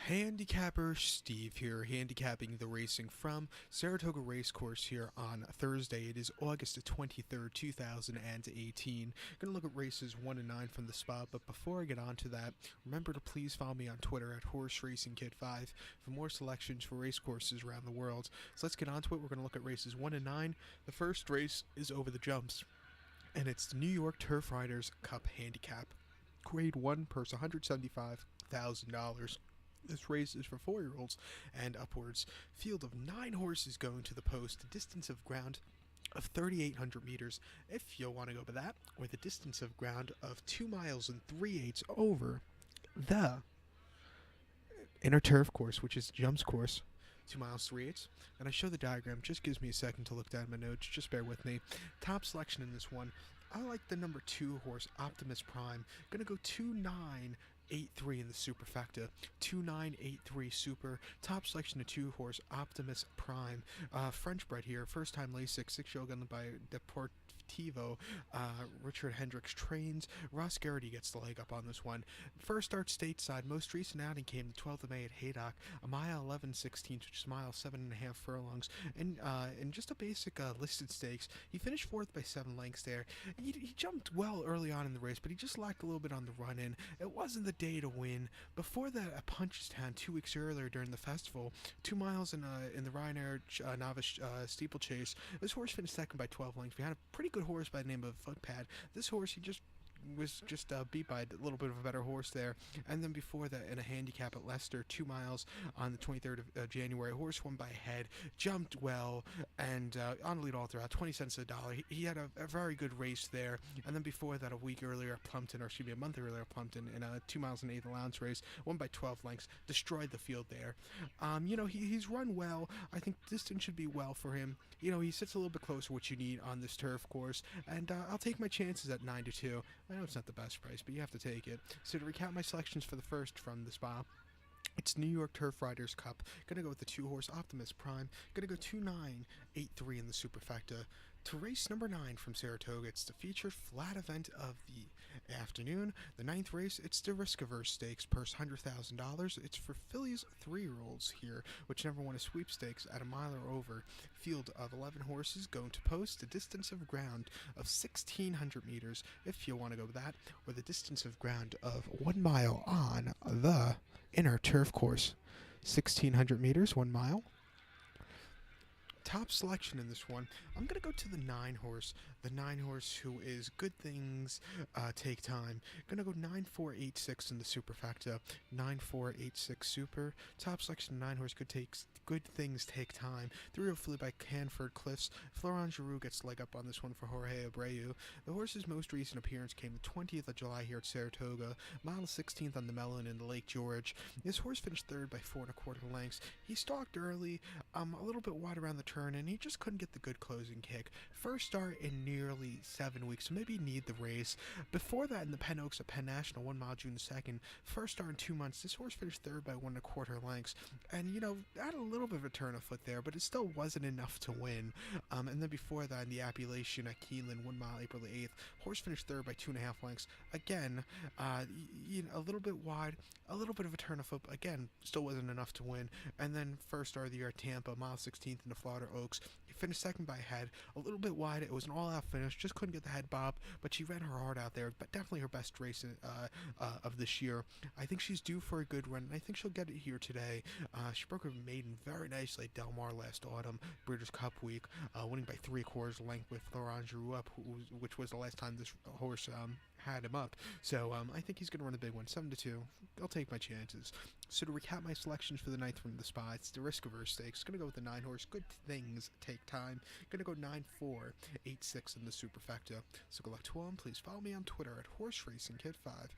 Handicapper Steve here, handicapping the racing from Saratoga Racecourse here on Thursday. It is August the 23rd, 2018. Going to look at races 1 and 9 from the spot, but before I get on to that, remember to please follow me on Twitter at HorseRacingKid5 for more selections for race courses around the world. So let's get on to it. We're going to look at races 1 and 9. The first race is over the jumps, and it's the New York Turf Riders Cup Handicap. Grade 1 purse $175,000. This race is for 4-year-olds and upwards. Field of 9 horses going to the post. A distance of ground of 3,800 meters, if you'll want to go by that, with a distance of ground of 2 miles and 3/8 over the inner turf course, which is the jumps course. 2 miles 3/8, and I show the diagram. Just gives me a second to look down my notes. Just bear with me. Top selection in this one. I like the number 2 horse, Optimus Prime. Gonna go 2-9-8-3 in the superfecta. 2-9-8-3 super. Top selection of 2 horse, Optimus Prime. French bred here. First time Lasix. 6-year-old gun by Deportivo. Richard Hendricks trains. Ross Garrity gets the leg up on this one. First start stateside. Most recent outing came the 12th of May at Haydock. A mile 11/16, which is a mile 7.5 furlongs. And just a basic listed stakes. He finished 4th by 7 lengths there. He jumped well early on in the race, but he just lacked a little bit on the run-in. It wasn't the day to win. Before that, at Punchestown 2 weeks earlier during the festival, 2 miles in the Ryanair novice steeplechase, this horse finished second by 12 lengths. We had a pretty good horse by the name of Footpad. This horse, he was just beat by a little bit of a better horse there. And then before that, in a handicap at Leicester, 2 miles on the 23rd of January, horse won by head, jumped well, and on the lead all throughout, 20 cents a dollar. He had a very good race there. And then before that, a week earlier at Plumpton, or excuse me, a month earlier at Plumpton, in a 2 miles and 8 allowance race, won by 12 lengths, destroyed the field there. He's run well. I think distance should be well for him. He sits a little bit closer, what you need on this turf course, and I'll take my chances at 9-2. I know it's not the best price, but you have to take it. So to recap my selections for the first from the spot, it's New York Turf Riders Cup. Gonna go with the 2 horse Optimus Prime. Gonna go 2-9-8-3 in the superfecta. To race number 9 from Saratoga, it's the featured flat event of the afternoon. The 9th race, it's the Riskaverse Stakes, purse $100,000. It's for fillies 3-year-olds here, which never won a sweepstakes at a mile or over. Field of 11 horses going to post. A distance of ground of 1,600 meters, if you want to go with that, with a distance of ground of 1 mile on the inner turf course. 1,600 meters, 1 mile. Top selection in this one, I'm going to go to the 9 horse. The 9 horse who is Good Things Take Time. Going to go 9-4-8-6 in the superfecta. 9-4-8-6 super. Top selection 9 horse Good Things Take Time. 3-year-old filly by Canford Cliffs. Florent Giroux gets leg up on this one for Jorge Abreu. The horse's most recent appearance came the 20th of July here at Saratoga. Mile 16th on the Mellon in Lake George. This horse finished 3rd by 4 1/4 lengths. He stalked early, a little bit wide around the turn, and he just couldn't get the good closing kick. First start in nearly 7 weeks, so maybe need the race. Before that, in the Penn Oaks at Penn National, 1 mile June 2nd. First start in 2 months. This horse finished 3rd by 1 1/4 lengths, and had a little bit of a turn of foot there, but it still wasn't enough to win. And then before that, in the Appellation at Keeneland, 1 mile April the 8th, horse finished 3rd by 2.5 lengths. Again, a little bit wide, a little bit of a turn of foot. Again, still wasn't enough to win. And then first start of the year at Tampa, mile 16th in the Florida Oaks. He finished 2nd by head, a little bit wide. It was an all-out finish, just couldn't get the head bob, but she ran her heart out there. But definitely her best race of this year. I think she's due for a good run, and I think she'll get it here today. She broke her maiden very nicely at Del Mar last autumn, Breeders' Cup week, winning by 3/4 length with Florent Giroux up, which was the last time this horse had him up. So I think he's going to run a big one, 7-2. I'll take my chances. So to recap my selections for the 9th from the spot, it's the Riskaverse Stakes. Going to go with the 9 horse Good Things Take Time. Going to go 9-4-8-6 in the superfecta. So good luck to all, and please follow me on Twitter at HorseRacingKid5.